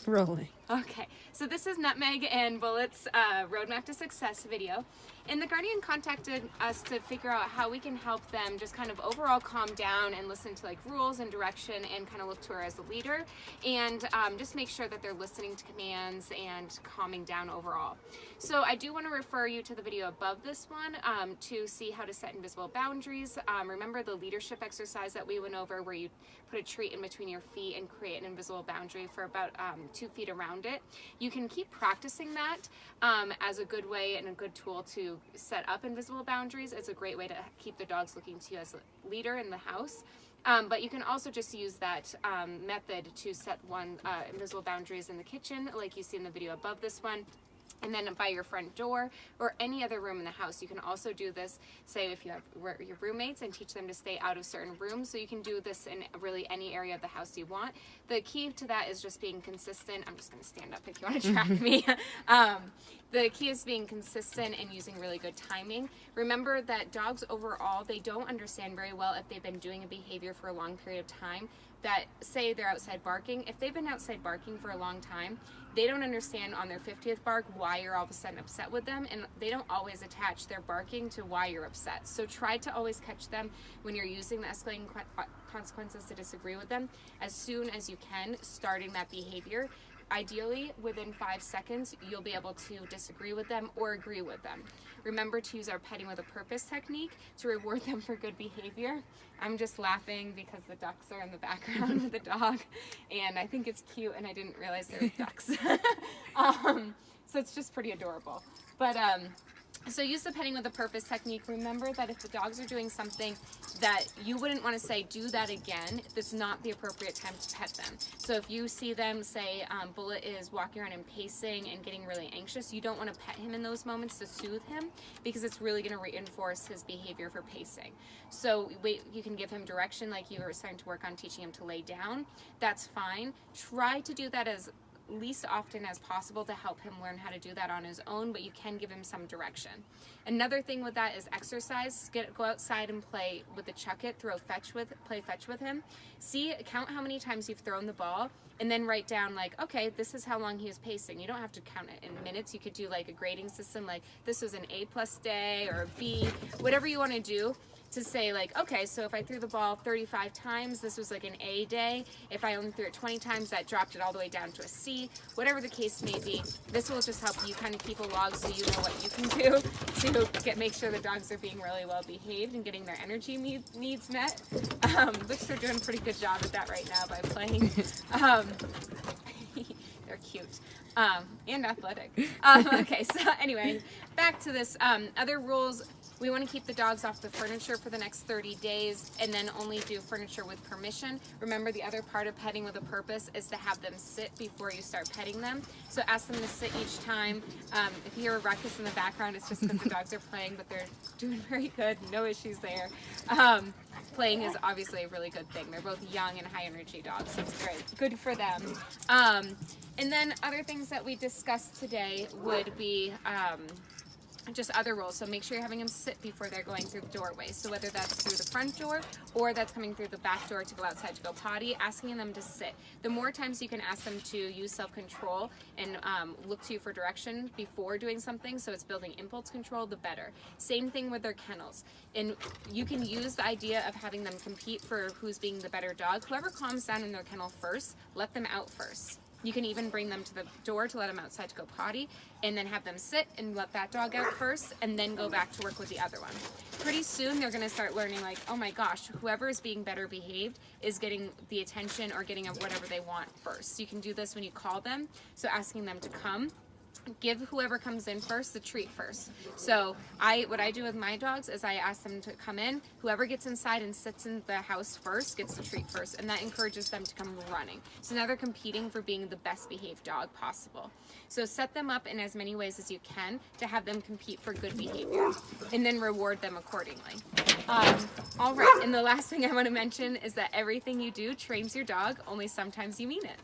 Rolling. Okay, so this is Nutmeg and Bullett's Roadmap to Success video. And the Guardian contacted us to figure out how we can help them just kind of overall calm down and listen to like rules and direction and kind of look to her as a leader and just make sure that they're listening to commands and calming down overall. So I do want to refer you to the video above this one to see how to set invisible boundaries. Remember the leadership exercise that we went over where you put a treat in between your feet and create an invisible boundary for about 2 feet around it. You can keep practicing that as a good way and a good tool to set up invisible boundaries. It's a great way to keep the dogs looking to you as a leader in the house. But you can also just use that method to set invisible boundaries in the kitchen, like you see in the video above this one. And then by your front door or any other room in the house. You can also do this, say if you have your roommates, and teach them to stay out of certain rooms. So you can do this in really any area of the house you want. The key to that is just being consistent. I'm just going to stand up if you want to track me. The key is being consistent and using really good timing. Remember that dogs overall, they don't understand very well if they've been doing a behavior for a long period of time. That say they're outside barking, if they've been outside barking for a long time, they don't understand on their 50th bark why you're all of a sudden upset with them, and they don't always attach their barking to why you're upset. So try to always catch them when you're using the escalating consequences to disagree with them as soon as you can, starting that behavior. Ideally, within 5 seconds, you'll be able to disagree with them or agree with them. Remember to use our petting with a purpose technique to reward them for good behavior. I'm just laughing because the ducks are in the background with the dog, and I think it's cute, and I didn't realize there were ducks. So it's just pretty adorable. But so use the petting with a purpose technique. Remember that if the dogs are doing something that you wouldn't want to say, do that again, that's not the appropriate time to pet them. So if you see them, say Bullett is walking around and pacing and getting really anxious, you don't want to pet him in those moments to soothe him because it's really going to reinforce his behavior for pacing. So you can give him direction, like you were starting to work on teaching him to lay down. That's fine. Try to do that as least often as possible to help him learn how to do that on his own, but you can give him some direction. Another thing with that is exercise. Go outside and play with the chuck it, play fetch with him. Count how many times you've thrown the ball, and then write down like, okay, this is how long he was pacing. You don't have to count it in minutes. You could do like a grading system, like this was an A+ day or a B, whatever you want to do. To say like, okay, so if I threw the ball 35 times, this was like an A day. If I only threw it 20 times, that dropped it all the way down to a C. Whatever the case may be, this will just help you kind of keep a log so you know what you can do to make sure the dogs are being really well behaved and getting their energy needs met. Which they're doing a pretty good job at that right now by playing. They're cute and athletic. Okay, so anyway, back to this. Other rules. We want to keep the dogs off the furniture for the next 30 days and then only do furniture with permission. Remember, the other part of petting with a purpose is to have them sit before you start petting them. So ask them to sit each time. If you hear a ruckus in the background, it's just because the dogs are playing, but they're doing very good. No issues there. Playing is obviously a really good thing. They're both young and high energy dogs, so it's great. Good for them. And then other things that we discussed today would be just other rules. So make sure you're having them sit before they're going through the doorway. So whether that's through the front door or that's coming through the back door to go outside to go potty, asking them to sit. The more times you can ask them to use self-control and look to you for direction before doing something, so it's building impulse control, the better. Same thing with their kennels. And you can use the idea of having them compete for who's being the better dog. Whoever calms down in their kennel first, let them out first. You can even bring them to the door to let them outside to go potty, and then have them sit and let that dog out first, and then go back to work with the other one. Pretty soon they're going to start learning like, oh my gosh, whoever is being better behaved is getting the attention or getting whatever they want first. You can do this when you call them, so asking them to come. Give whoever comes in first the treat first. So what I do with my dogs is I ask them to come in. Whoever gets inside and sits in the house first gets the treat first, and that encourages them to come running. So now they're competing for being the best behaved dog possible. So set them up in as many ways as you can to have them compete for good behavior, and then reward them accordingly. All right, and the last thing I want to mention is that everything you do trains your dog, only sometimes you mean it.